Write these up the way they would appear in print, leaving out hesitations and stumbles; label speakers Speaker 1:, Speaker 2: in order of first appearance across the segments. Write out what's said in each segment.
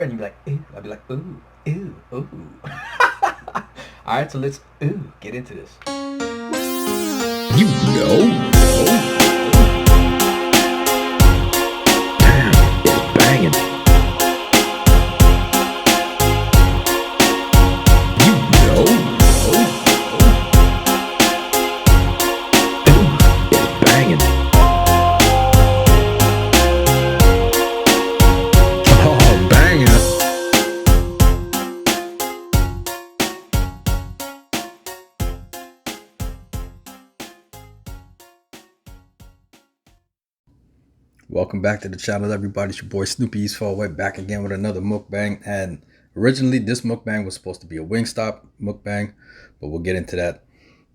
Speaker 1: And you'd be like, ooh. I'd be like, ooh, ooh, ooh. All right, so let's get into this.
Speaker 2: You know. Damn, it's banging. You know. It's banging. Oh, banging. Welcome back to the channel, everybody. It's your boy Snoopy-EATERS back again with another mukbang. And originally this mukbang was supposed to be a Wingstop mukbang, but we'll get into that,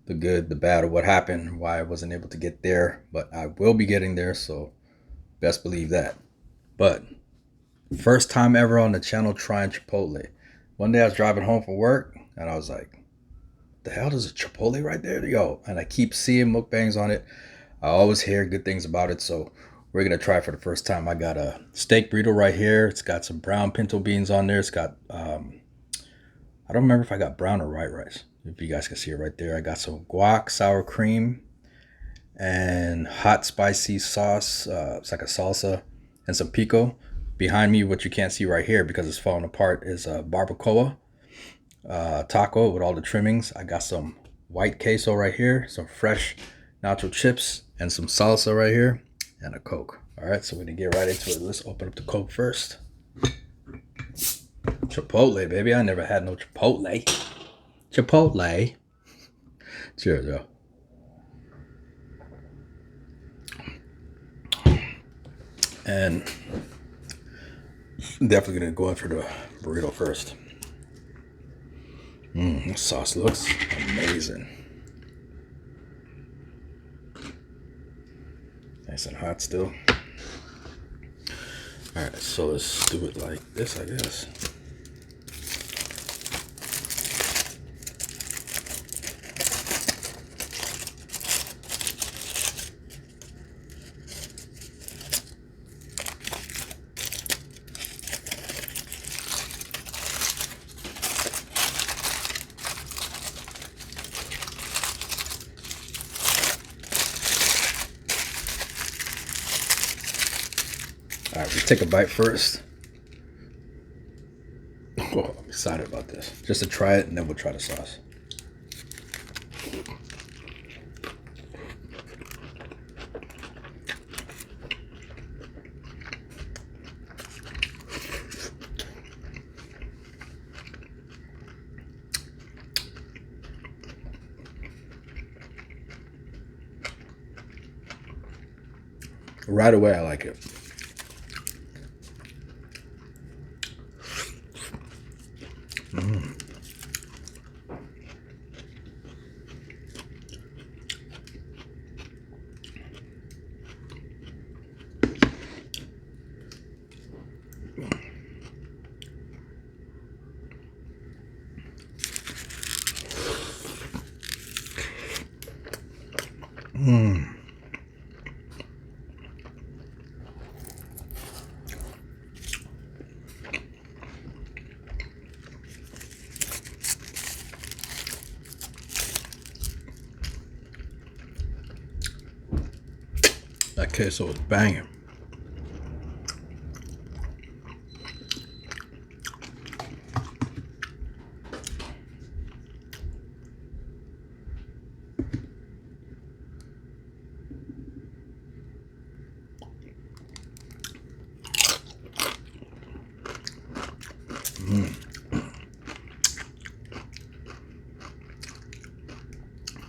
Speaker 2: the good, the bad, or what happened, why I wasn't able to get there. But I will be getting there, so best believe that. But first time ever on the channel trying Chipotle. One day I was driving home from work and I was like, the hell, there's a Chipotle right there to go. And I keep seeing mukbangs on it. I always hear good things about it, so we're gonna try it for the first time. I got a steak burrito right here. It's got some brown pinto beans on there. It's got I don't remember if I got brown or white rice. If you guys can see it right there. I got some guac, sour cream, and hot spicy sauce. It's like a salsa, and some pico. Behind me, what you can't see right here because it's falling apart, is a barbacoa taco with all the trimmings. I got some white queso right here, some fresh nacho chips, and some salsa right here, and a Coke. All right, so we're gonna get right into it. Let's open up the Coke first. Chipotle, baby. I never had no Chipotle. Chipotle. Cheers, yo. And I'm definitely gonna go in for the burrito first. This sauce looks amazing. Nice and hot still. All right, so let's do it like this, I guess. All right, let's take a bite first. Oh, I'm excited about this. Just to try it, and then we'll try the sauce. Right away, I like it. That queso is banging.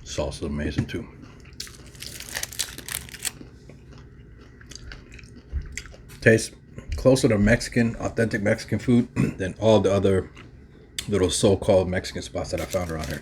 Speaker 2: Sauce is amazing too. Tastes closer to Mexican, authentic Mexican food than all the other little so-called Mexican spots that I found around here.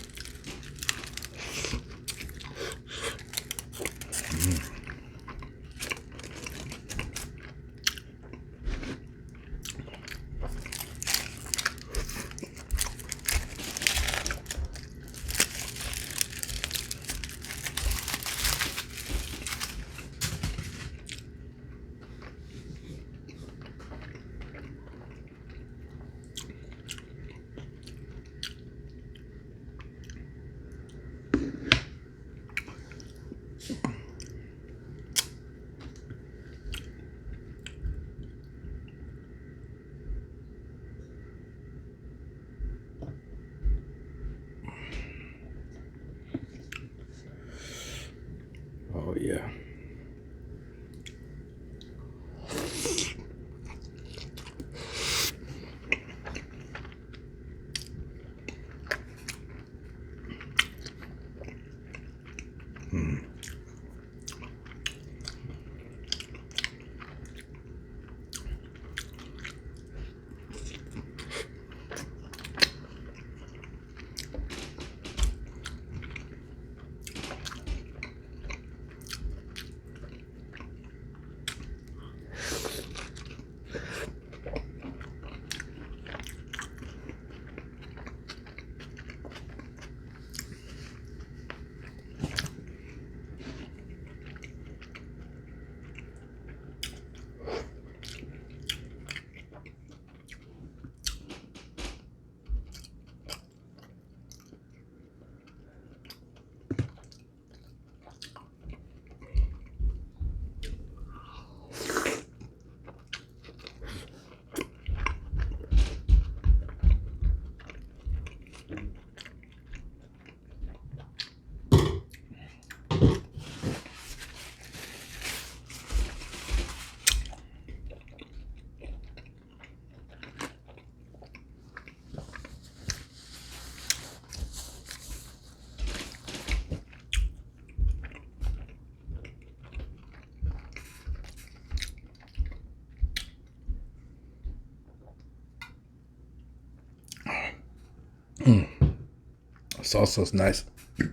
Speaker 2: Salsa's nice.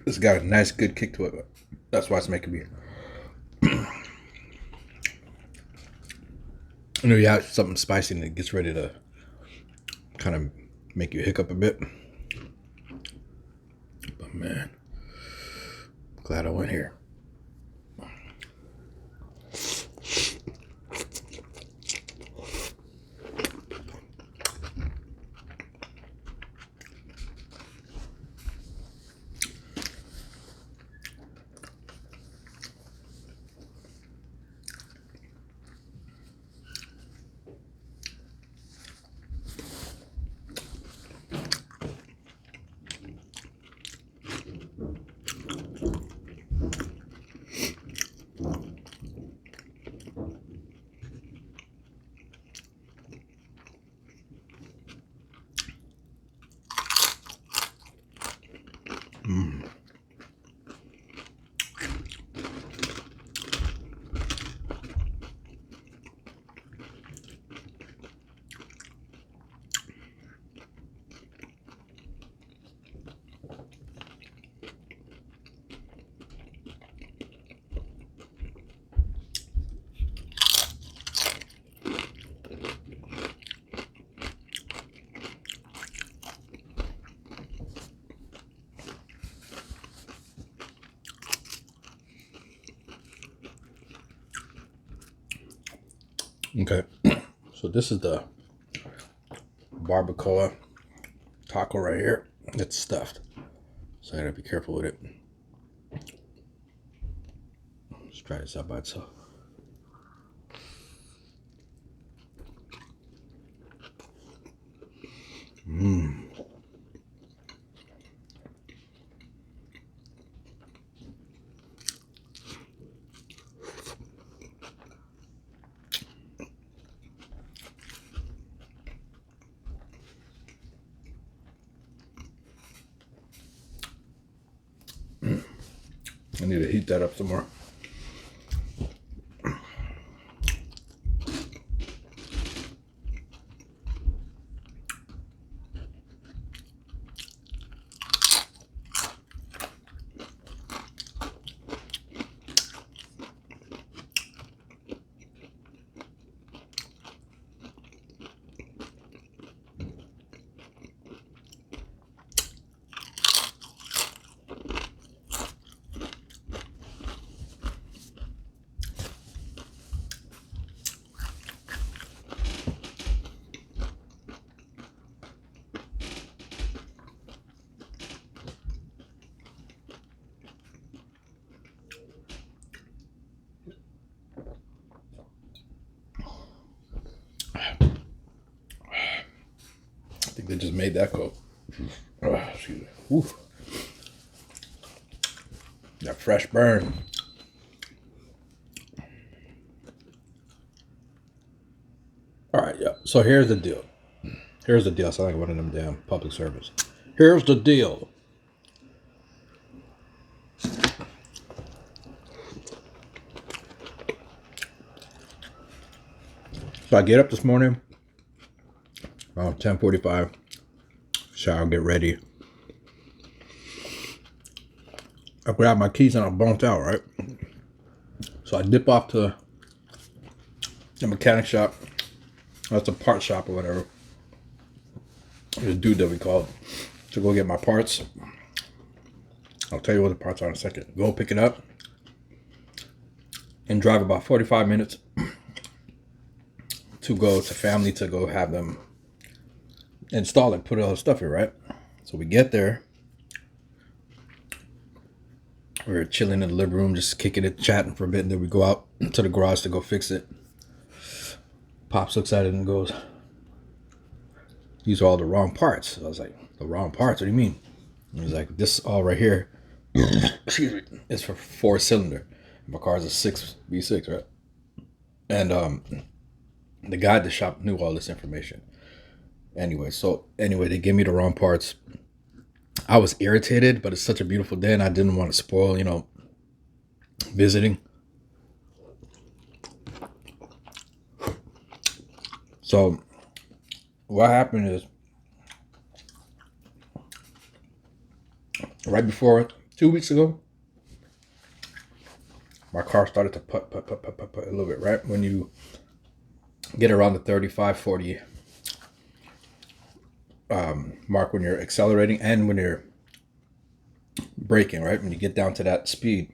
Speaker 2: It's got a nice, good kick to it. That's why it's making me. You know, you have something spicy and it gets ready to kind of make you hiccup a bit. But man, glad I went here. Okay, so this is the barbacoa taco right here. It's stuffed, so I gotta be careful with it. Let's try this out by itself. I need to heat that up some more. I think they just made that go. Excuse me. Woo. That fresh burn. All right, yeah. So here's the deal. Here's the deal. I sound like one of them damn public servants. Here's the deal. So I get up this morning around 10:45. Shower, get ready. I grab my keys and I bonked out, right? So I dip off to the mechanic shop. That's a part shop or whatever. The dude that we called to go get my parts. I'll tell you what the parts are in a second. Go pick it up and drive about 45 minutes to go to family to go have them install it, put all the stuff here, right? So we get there. We're chilling in the living room, just kicking it, chatting for a bit, and then we go out to the garage to go fix it. Pops looks at it and goes, "These are all the wrong parts." I was like, "The wrong parts? What do you mean?" And he's like, "This all right here, excuse me, is for 4-cylinder. My car's a 6V6, right?" And the guy at the shop knew all this information. Anyway, they gave me the wrong parts. I was irritated, but it's such a beautiful day, and I didn't want to spoil, visiting. So what happened is right before 2 weeks ago, my car started to put a little bit, right? When you get around the 35, 40 mark when you're accelerating and when you're braking, right? When you get down to that speed,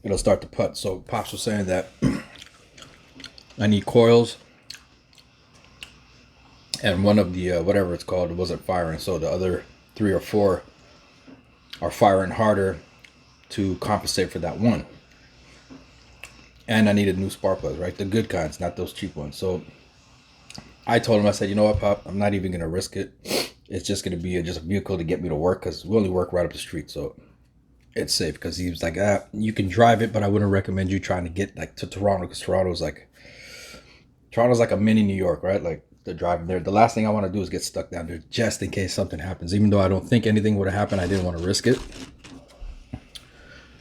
Speaker 2: it'll start to put. So Pops was saying that I need coils, and one of the whatever it's called, it wasn't firing. So the other 3 or 4 are firing harder to compensate for that one. And I needed new spark plugs, right? The good kinds, not those cheap ones. So I told him, I said, you know what, Pop, I'm not even going to risk it. It's just going to be just a vehicle to get me to work, because we only work right up the street. So it's safe. Because he was like, you can drive it, but I wouldn't recommend you trying to get like to Toronto, because Toronto's like a mini New York, right? Like the driving there. The last thing I want to do is get stuck down there just in case something happens. Even though I don't think anything would have happened, I didn't want to risk it.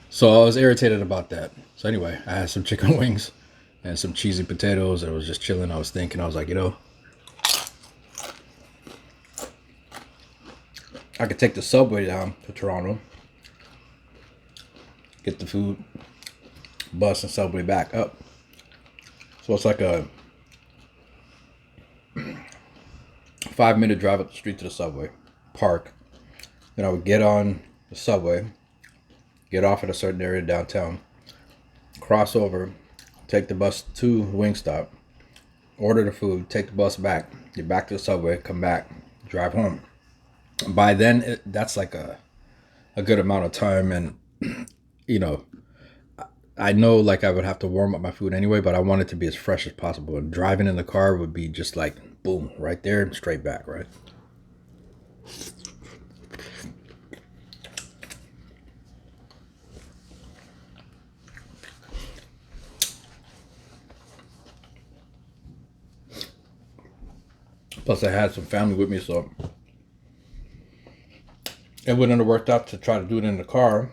Speaker 2: So I was irritated about that. So anyway, I had some chicken wings and some cheesy potatoes, and I was just chilling. I was thinking, I was like, you know, I could take the subway down to Toronto, get the food, bus and subway back up. So it's like a 5-minute drive up the street to the subway, park. Then I would get on the subway, get off at a certain area downtown, cross over, take the bus to Wingstop, order the food, take the bus back, get back to the subway, come back, drive home. By then, that's like a good amount of time. And, you know, I know like I would have to warm up my food anyway, but I want it to be as fresh as possible. And driving in the car would be just like, boom, right there and straight back, right? Plus I had some family with me, so it wouldn't have worked out to try to do it in the car,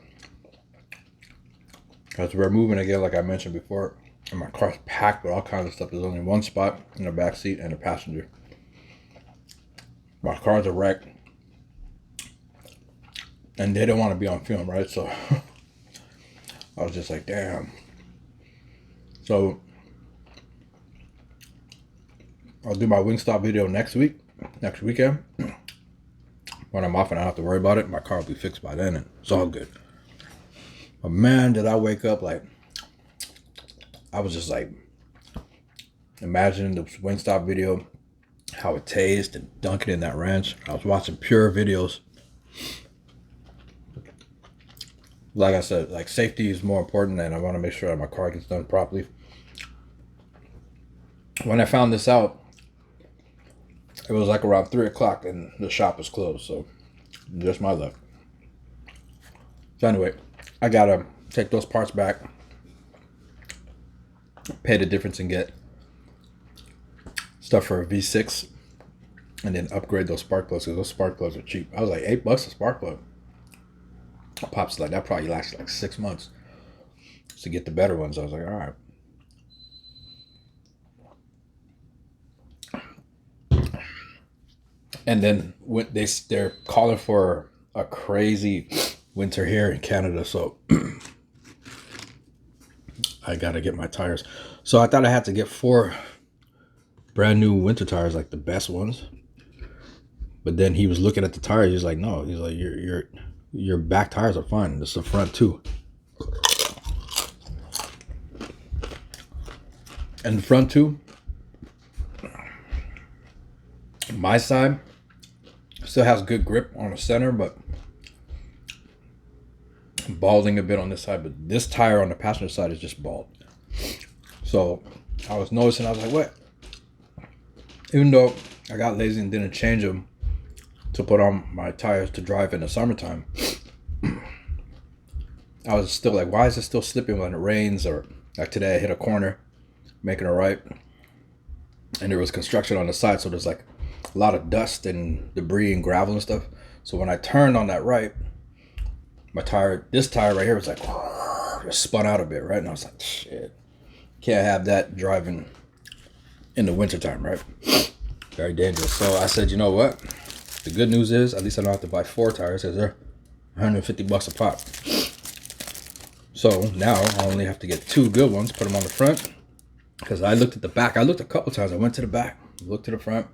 Speaker 2: because we're moving again, like I mentioned before, and my car's packed with all kinds of stuff. There's only one spot in the back seat and a passenger. My car's a wreck, and they don't want to be on film, right? So I was just like, damn. So I'll do my Wingstop video next weekend. When I'm off and I don't have to worry about it, my car will be fixed by then, and it's all good. But man, did I wake up like, I was just like imagining the Wingstop video, how it tastes, and dunking in that ranch. I was watching pure videos. Like I said, like safety is more important, and I want to make sure that my car gets done properly. When I found this out, it was like around 3 o'clock and the shop was closed, so just my luck. So anyway, I gotta take those parts back, pay the difference and get stuff for a V6, and then upgrade those spark plugs, because those spark plugs are cheap. I was like, $8 a spark plug. Pop's like, that probably lasts like 6 months to get the better ones. I was like, all right. And then they're calling for a crazy winter here in Canada, so I gotta get my tires. So I thought I had to get 4 brand new winter tires, like the best ones. But then he was looking at the tires. He's like, no. He's like, your back tires are fine. It's the front too. And the front too. My side still has good grip on the center, but balding a bit on this side. But this tire on the passenger side is just bald. So I was noticing, I was like, what? Even though I got lazy and didn't change them to put on my tires to drive in the summertime, I was still like, why is it still slipping when it rains? Or like today I hit a corner making a right, and there was construction on the side, so there's like a lot of dust and debris and gravel and stuff. So when I turned on that right, this tire right here was like just spun out a bit, right? And I was like, shit, can't have that driving in the wintertime, right? Very dangerous. So I said, you know what? The good news is at least I don't have to buy 4 tires, because they're $150 a pop. So now I only have to get 2 good ones, put them on the front. Because I looked at the back. I looked a couple times. I went to the back, looked to the front,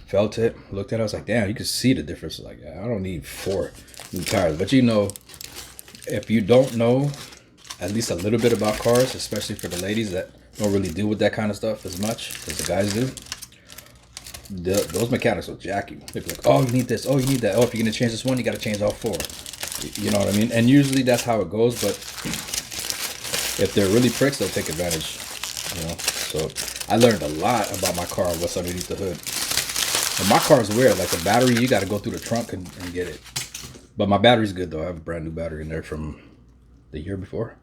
Speaker 2: felt it, looked at it. I was like, damn, you can see the difference. Like, I don't need 4 new tires. But you know, if you don't know at least a little bit about cars, especially for the ladies that don't really deal with that kind of stuff as much as the guys do, those mechanics will jack you. They'll be like, oh, you need this, oh, you need that, oh, if you're gonna change this one, you gotta change all 4. You know what I mean? And usually that's how it goes, but if they're really pricks, they'll take advantage, you know? So I learned a lot about my car, what's underneath the hood. And my car is weird, like the battery, you gotta go through the trunk and get it. But my battery's good though. I have a brand new battery in there from the year before.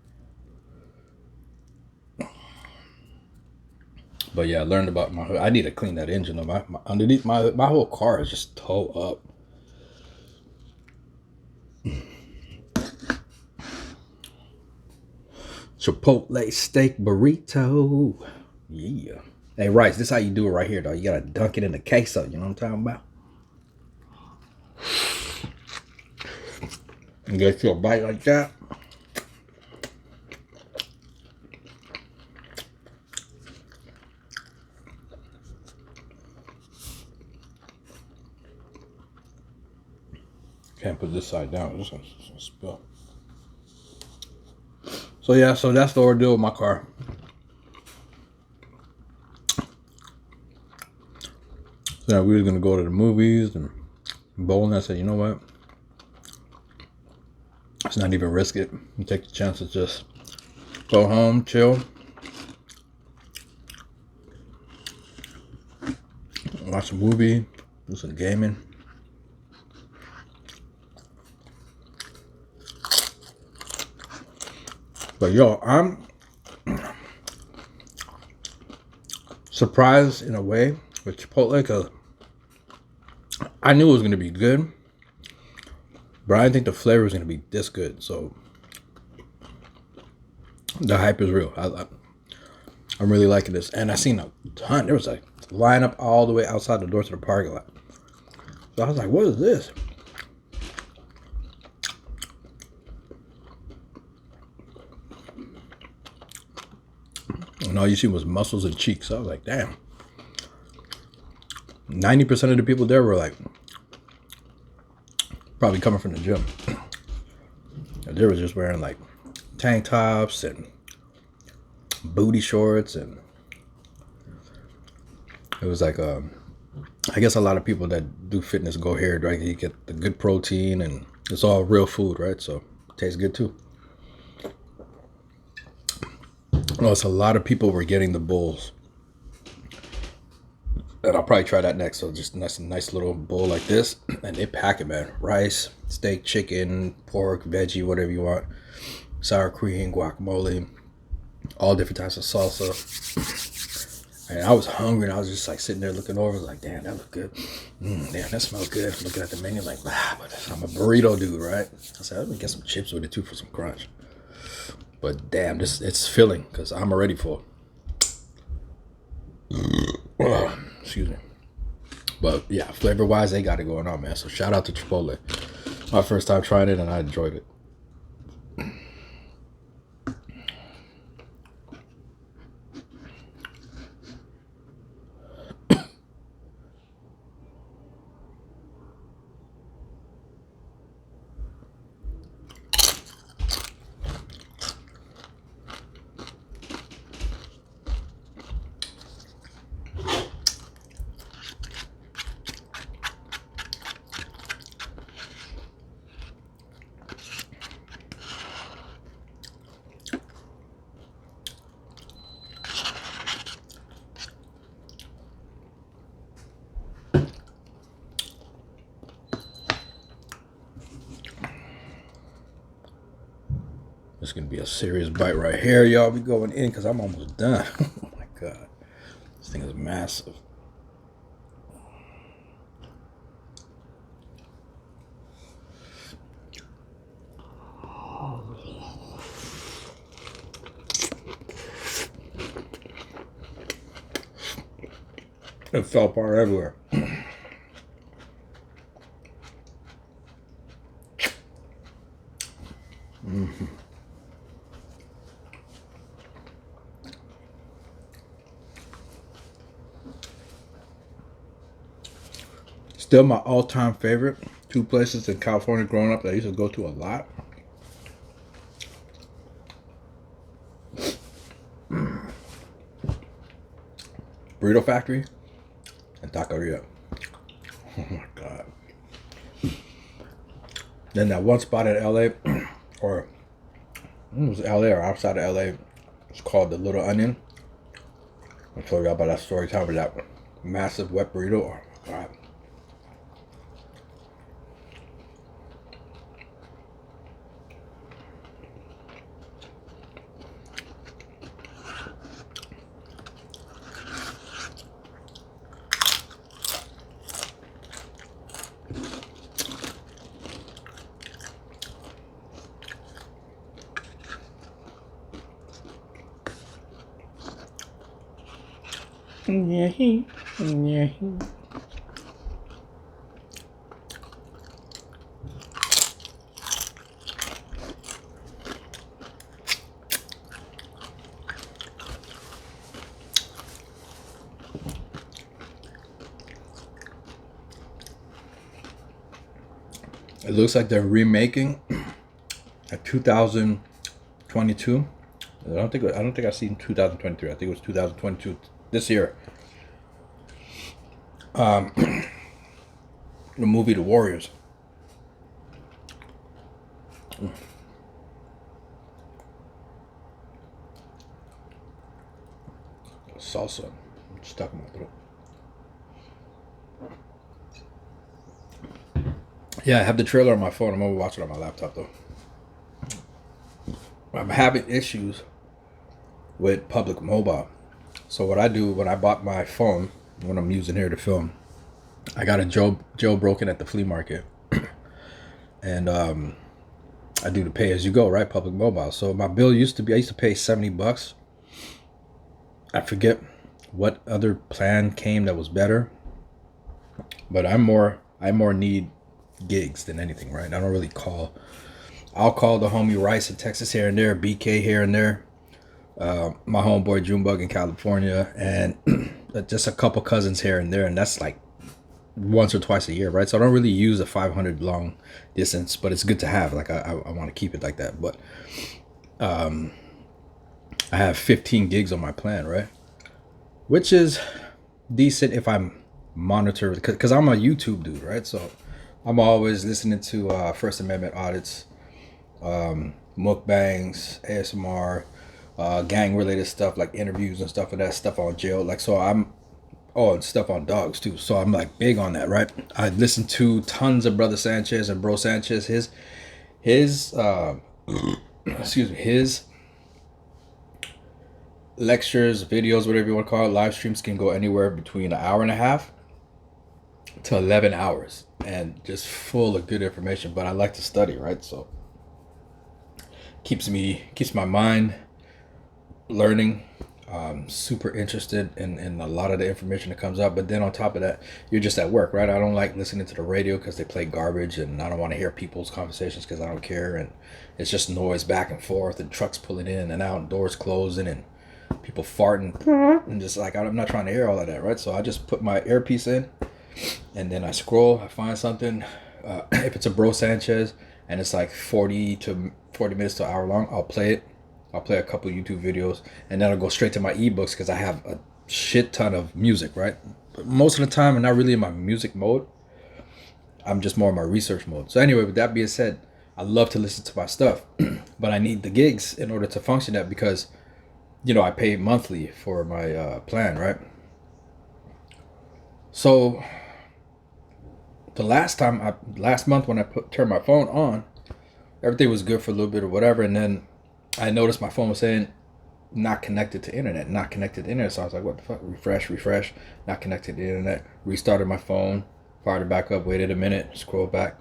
Speaker 2: But yeah, I learned about my hood. I need to clean that engine though. Underneath my whole car is just toe up. Chipotle steak burrito. Yeah. Hey, Rice, this is how you do it right here, though. You gotta dunk it in the queso. You know what I'm talking about? And get you a bite like that. Can't put this side down. It's gonna spill. So yeah, so that's the ordeal with my car. So yeah, we were gonna go to the movies and bowling. I said, you know what? Let's not even risk it. And take the chance to just go home, chill, watch a movie, do some gaming. But yo, I'm surprised in a way with Chipotle because I knew it was gonna be good, but I didn't think the flavor was gonna be this good. So the hype is real. I'm really liking this, and I seen a ton. There was a line up all the way outside the door to the parking lot. So I was like, "What is this?" And all you see was muscles and cheeks. So I was like, "Damn." 90% of the people there were like probably coming from the gym. And they were just wearing like tank tops and booty shorts, and it was like I guess a lot of people that do fitness go here, right? You get the good protein and it's all real food, right? So it tastes good too. No, it's a lot of people were getting the bowls. And I'll probably try that next. So just a nice little bowl like this. And they pack it, man. Rice, steak, chicken, pork, veggie, whatever you want. Sour cream, guacamole, all different types of salsa. And I was hungry, and I was just like sitting there looking over, like, damn, that looked good. Damn, that smells good. I'm looking at the menu, like, but I'm a burrito dude, right? I said, let me get some chips with it too for some crunch. But damn, it's filling because I'm already full. Excuse me. But yeah, flavor wise, they got it going on, man. So shout out to Chipotle. My first time trying it, and I enjoyed it. It's gonna be a serious bite right here, y'all. We going in because I'm almost done. Oh my god, this thing is massive. It fell apart everywhere. Still my all-time favorite. 2 places in California growing up that I used to go to a lot. Burrito Factory and Taqueria. Oh my god. Then that one spot in LA, or it was LA or outside of LA, it's called the Little Onion. I told you about that story time with that massive wet burrito. Oh my god. Yeah. It looks like they're remaking a 2022. I don't think I've seen 2023. I think it was 2022 this year. The movie The Warriors. Salsa. I'm stuck in my throat. Yeah, I have the trailer on my phone. I'm gonna watch it on my laptop though. I'm having issues with public mobile. So what I do when I bought my phone, when I'm using here to film, I got a jailbroken at the flea market. And I do the pay as you go, right? Public mobile. So my bill used to be, I used to pay $70. I forget what other plan came that was better. But I more need gigs than anything, right? I don't really call. I'll call the homie Rice in Texas here and there, BK here and there, my homeboy Junebug in California, and just a couple cousins here and there, and that's like once or twice a year, right? So I don't really use a 500 long distance, but it's good to have. Like I want to keep it like that. But I have 15 gigs on my plan, right? Which is decent if I'm monitored, because I'm a YouTube dude, right? So I'm always listening to First Amendment audits, mukbangs, ASMR, gang related stuff like interviews and stuff, and that stuff on jail. Like, so and stuff on dogs too. So I'm like big on that, right? I listen to tons of Brother Sanchez and Bro Sanchez. His excuse me, his lectures, videos, whatever you want to call it, live streams can go anywhere between an hour and a half to 11 hours, and just full of good information. But I like to study, right? So keeps my mind learning. Super interested in a lot of the information that comes up. But then on top of that, you're just at work, right? I don't like listening to the radio because they play garbage, and I don't want to hear people's conversations because I don't care, and it's just noise back and forth, and trucks pulling in and out, and doors closing, and people farting, and just like, I'm not trying to hear all of that, right? So I just put my earpiece in, and then I scroll, I find something. If it's a Bro Sanchez and it's like 40 minutes to an hour long, I'll play it. I'll play a couple YouTube videos, and then I'll go straight to my ebooks because I have a shit ton of music, right? But most of the time I'm not really in my music mode. I'm just more in my research mode. So anyway, with that being said, I love to listen to my stuff, but I need the gigs in order to function that, because you know I pay monthly for my plan, right? So the last month when I turned my phone on, everything was good for a little bit or whatever, and then I noticed my phone was saying not connected to internet, not connected to internet. So I was like, what the fuck? Refresh, not connected to internet. Restarted my phone, fired it back up, waited a minute, scrolled back,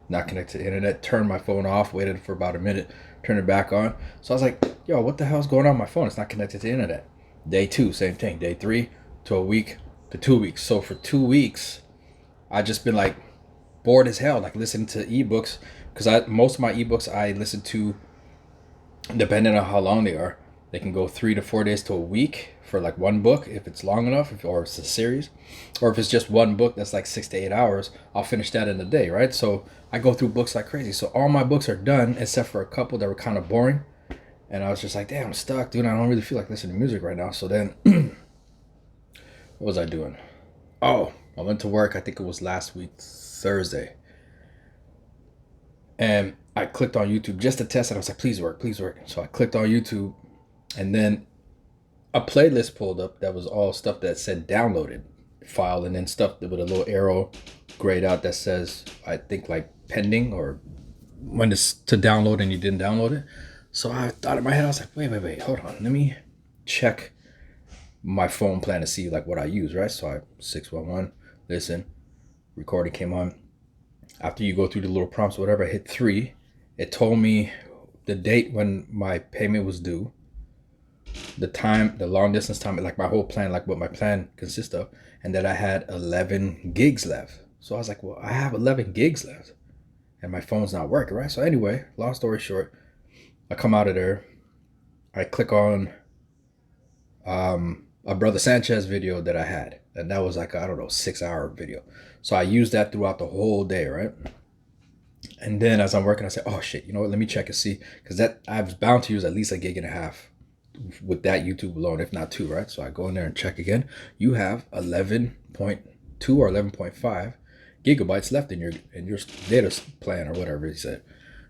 Speaker 2: not connected to internet, turned my phone off, waited for about a minute, turned it back on. So I was like, yo, what the hell's going on with my phone? It's not connected to internet. Day 2, same thing. Day 3 to a week to 2 weeks. So for 2 weeks, I just been like bored as hell, like listening to ebooks, because most of my ebooks I listen to, depending on how long they are, They can go 3 to 4 days to a week for like one book if it's long enough, or it's a series, or if it's just one book that's like 6 to 8 hours, I'll finish that in a day, right? So I go through books like crazy. So all my books are done except for a couple that were kind of boring, and I was just like, damn, I'm stuck, dude. I don't really feel like listening to music right now. So then what was I doing? Oh, I went to work. I think it was last week Thursday, and I clicked on YouTube just to test it. I was like, please work, please work. So I clicked on YouTube, and then a playlist pulled up that was all stuff that said downloaded file, and then stuff with a little arrow grayed out that says, I think, like pending, or when it's to download and you didn't download it. So I thought in my head, I was like, wait, hold on. Let me check my phone plan to see like what I use, right? So I 611, listen, recording came on. After you go through the little prompts, whatever, I hit 3. It told me the date when my payment was due, the time, the long distance time, like my whole plan, like what my plan consists of, and that I had 11 gigs left. So I was like, well, I have 11 gigs left and my phone's not working, right? So anyway, long story short, I come out of there, I click on a Brother Sanchez video that I had, and that was like, I don't know, 6-hour video. So I used that throughout the whole day, right? And then as I'm working, I said, oh shit, you know what, let me check and see, because that I was bound to use at least 1.5 gigs with that YouTube alone, if not 2, right? So I go in there and check again. You have 11.2 or 11.5 gigabytes left in your data plan, or whatever he said.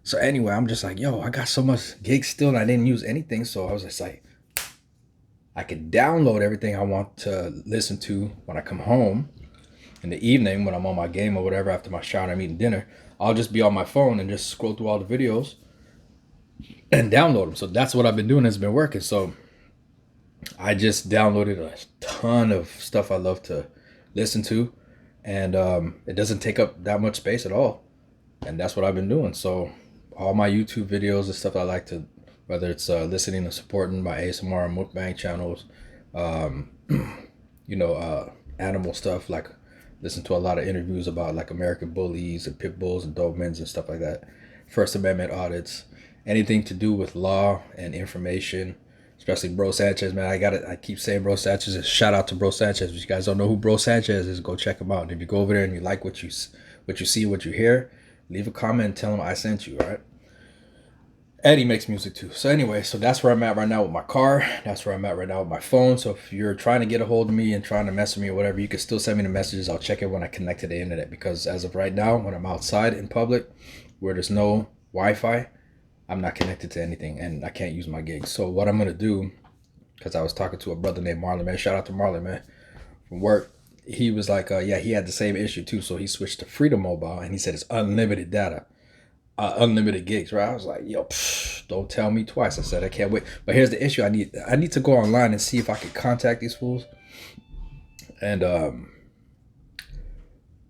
Speaker 2: So anyway, I'm just like, yo, I got so much gigs still and I didn't use anything. So I was just like, I could download everything I want to listen to when I come home in the evening, when I'm on my game or whatever, after my shower and I'm eating dinner. I'll just be on my phone and just scroll through all the videos and download them. So that's what I've been doing. It's been working. So I just downloaded a ton of stuff I love to listen to, and it doesn't take up that much space at all. And that's what I've been doing. So all my YouTube videos and stuff I like to, whether it's listening and supporting my ASMR and mukbang channels, you know, animal stuff, like listen to a lot of interviews about like American bullies and pit bulls and Dobermans and stuff like that, First Amendment audits, anything to do with law and information, especially Bro Sanchez, man. I keep saying Bro Sanchez. Shout out to Bro Sanchez. If you guys don't know who Bro Sanchez is, go check him out. And if you go over there and you like what you see, what you hear, leave a comment and tell him I sent you, all right? And he makes music too. So anyway, so that's where I'm at right now with my car. That's where I'm at right now with my phone. So if you're trying to get a hold of me and trying to mess with me or whatever, you can still send me the messages. I'll check it when I connect to the internet, because as of right now, when I'm outside in public where there's no Wi-Fi, I'm not connected to anything and I can't use my gigs. So what I'm going to do, because I was talking to a brother named Marlon, man. Shout out to Marlon, man, from work. He was like, yeah, he had the same issue too. So he switched to Freedom Mobile, and he said it's unlimited data. Unlimited gigs, right? I was like, yo, don't tell me twice. I said, I can't wait. But here's the issue. I need to go online and see if I can contact these fools and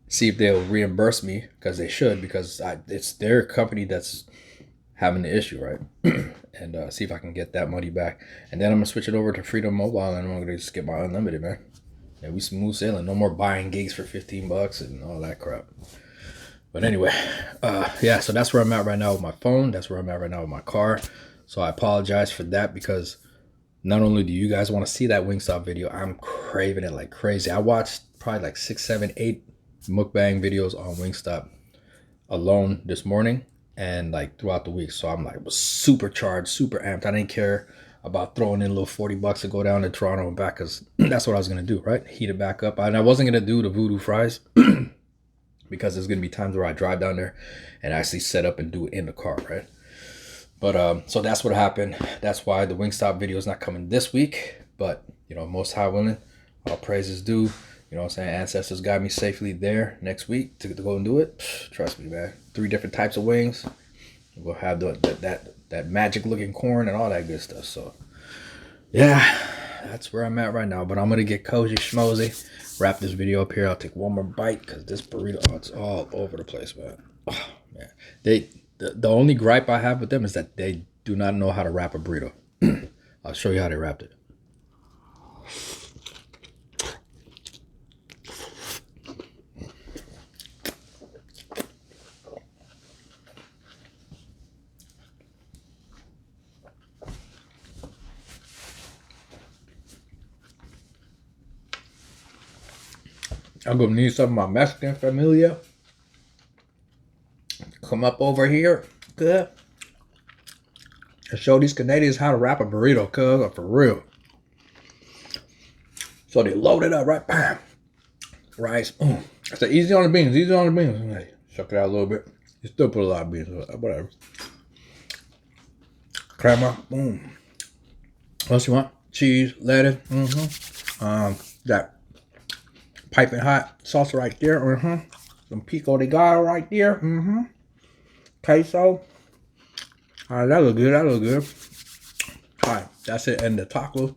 Speaker 2: see if they'll reimburse me, because they should, because it's their company that's having the issue, right? And see if I can get that money back. And then I'm gonna switch it over to Freedom Mobile, and I'm gonna just get my unlimited, man. And we smooth sailing. No more buying gigs for $15 and all that crap. But anyway, yeah, so that's where I'm at right now with my phone. That's where I'm at right now with my car. So I apologize for that, because not only do you guys want to see that Wingstop video, I'm craving it like crazy. I watched probably like 6, 7, 8 mukbang videos on Wingstop alone this morning and like throughout the week. So I'm like super charged, super amped. I didn't care about throwing in a little $40 to go down to Toronto and back, because that's what I was going to do, right? Heat it back up. And I wasn't going to do the voodoo fries because there's going to be times where I drive down there and actually set up and do it in the car, right? But so that's what happened. That's why the Wingstop video is not coming this week. But, you know, most high willing, all praises due. You know what I'm saying? Ancestors got me safely there next week to go and do it. Trust me, man. 3 different types of wings. We'll have that magic looking corn and all that good stuff. So, yeah, that's where I'm at right now. But I'm going to get cozy schmozy. Wrap this video up here. I'll take one more bite, because this burrito, oh, it's all over the place, man. Oh, man. The only gripe I have with them is that they do not know how to wrap a burrito. I'll show you how they wrapped it. I'm gonna need some of my Mexican familia. Come up over here, good. And show these Canadians how to wrap a burrito, cuz, for real. So they load it up, right? Bam. Rice. I said, easy on the beans, easy on the beans. Hey, shuck it out a little bit. You still put a lot of beans, whatever. Crema, boom. What else you want? Cheese, lettuce, that piping hot salsa right there, some pico de gallo right there, queso. All right, that look good, that look good. All right, that's it, and the tacos.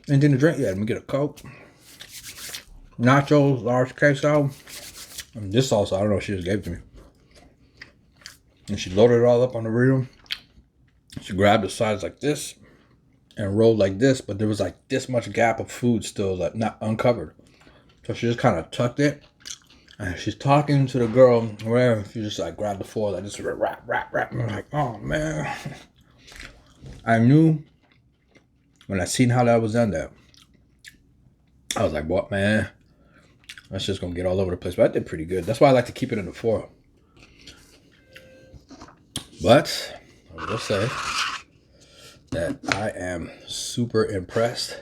Speaker 2: Anything to drink? Yeah, let me get a Coke. Nachos, large queso. And this sauce, I don't know, she just gave it to me. And she loaded it all up on the burrito. She grabbed the sides like this and rolled like this, but there was like this much gap of food still, like not uncovered. So she just kind of tucked it. And she's talking to the girl, where she just like grabbed the foil, like just wrap. And I'm like, oh man. I knew when I seen how that was done there, I was like, what, man? That's just gonna get all over the place. But I did pretty good. That's why I like to keep it in the foil. But I will say that I am super impressed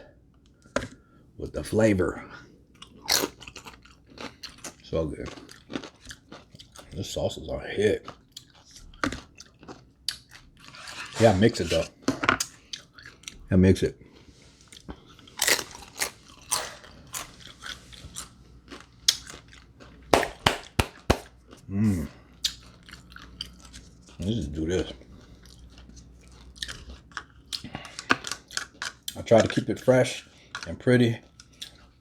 Speaker 2: with the flavor. So good. This sauce is a hit. Yeah, mix it though. Yeah, mix it. Let's just do this. I try to keep it fresh and pretty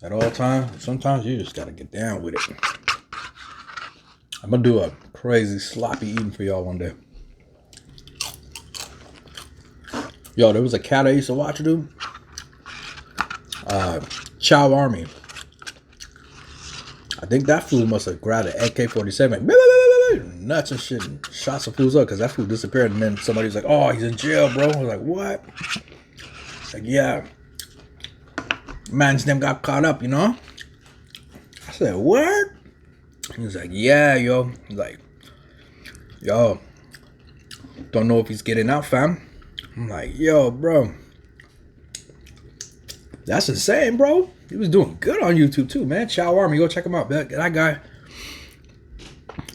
Speaker 2: at all times. Sometimes you just gotta get down with it. I'm gonna do a crazy sloppy eating for y'all one day. Yo, there was a cat I used to watch, dude. Chow Army. I think that fool must have grabbed an AK-47. Nuts and shit, and shot some fools up because that fool disappeared. And then somebody was like, "Oh, he's in jail, bro." I was like, "What?" Like, yeah, man's name got caught up, you know. I said, "What?" He was like, "Yeah, yo." He's like, "Yo, don't know if he's getting out, fam." I'm like, "Yo, bro, that's insane, bro." He was doing good on YouTube too, man. Chow Army, go check him out. That guy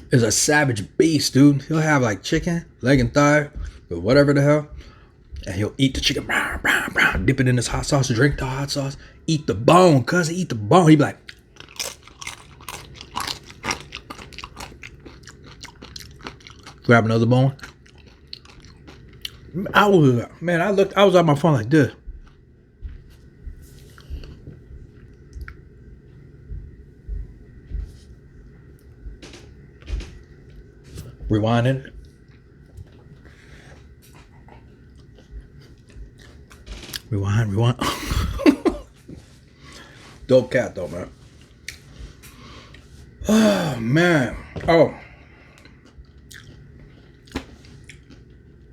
Speaker 2: is a savage beast, dude. He'll have like chicken, leg and thigh, or whatever the hell, and he'll eat the chicken, dip it in this hot sauce, drink the hot sauce, eat the bone, cuz eat the bone. He'd be like, grab another bone. I was on my phone like this. Rewinding. Rewind. Dope cat though, man. Oh man. Oh,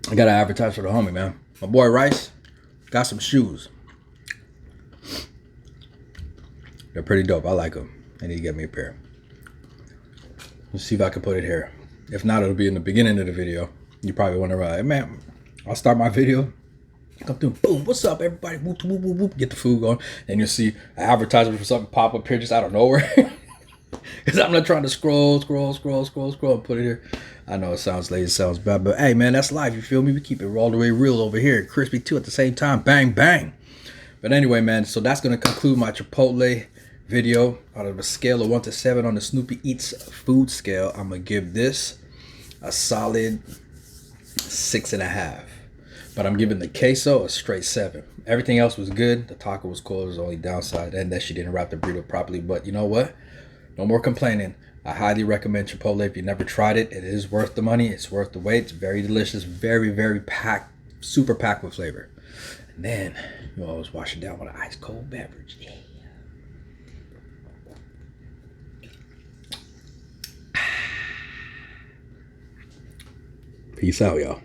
Speaker 2: I gotta advertise for the homie, man. My boy Rice got some shoes. They're pretty dope. I like them. I need to get me a pair. Let's see if I can put it here. If not, it'll be in the beginning of the video. You probably wonder, hey, man, I'll start my video. Come through, boom, what's up, everybody? Whoop, whoop, whoop, whoop, get the food going. And you'll see an advertisement for something pop up here just out of nowhere. Because I'm not trying to scroll, and put it here. I know it sounds lazy, it sounds bad, but hey, man, that's life, you feel me? We keep it all the way real over here. Crispy too at the same time, bang, bang. But anyway, man, so that's going to conclude my Chipotle video. Out of a scale of 1 to 7 on the Snoopy Eats food scale, I'm going to give this a solid 6.5. But I'm giving the queso a straight 7. Everything else was good. The taco was cool. It was the only downside, and that she didn't wrap the burrito properly. But you know what? No more complaining. I highly recommend Chipotle. If you never tried it, it is worth the money. It's worth the wait. It's very delicious. Very, very packed. Super packed with flavor. And then you always wash it down with an ice cold beverage. Yeah. Peace out, y'all.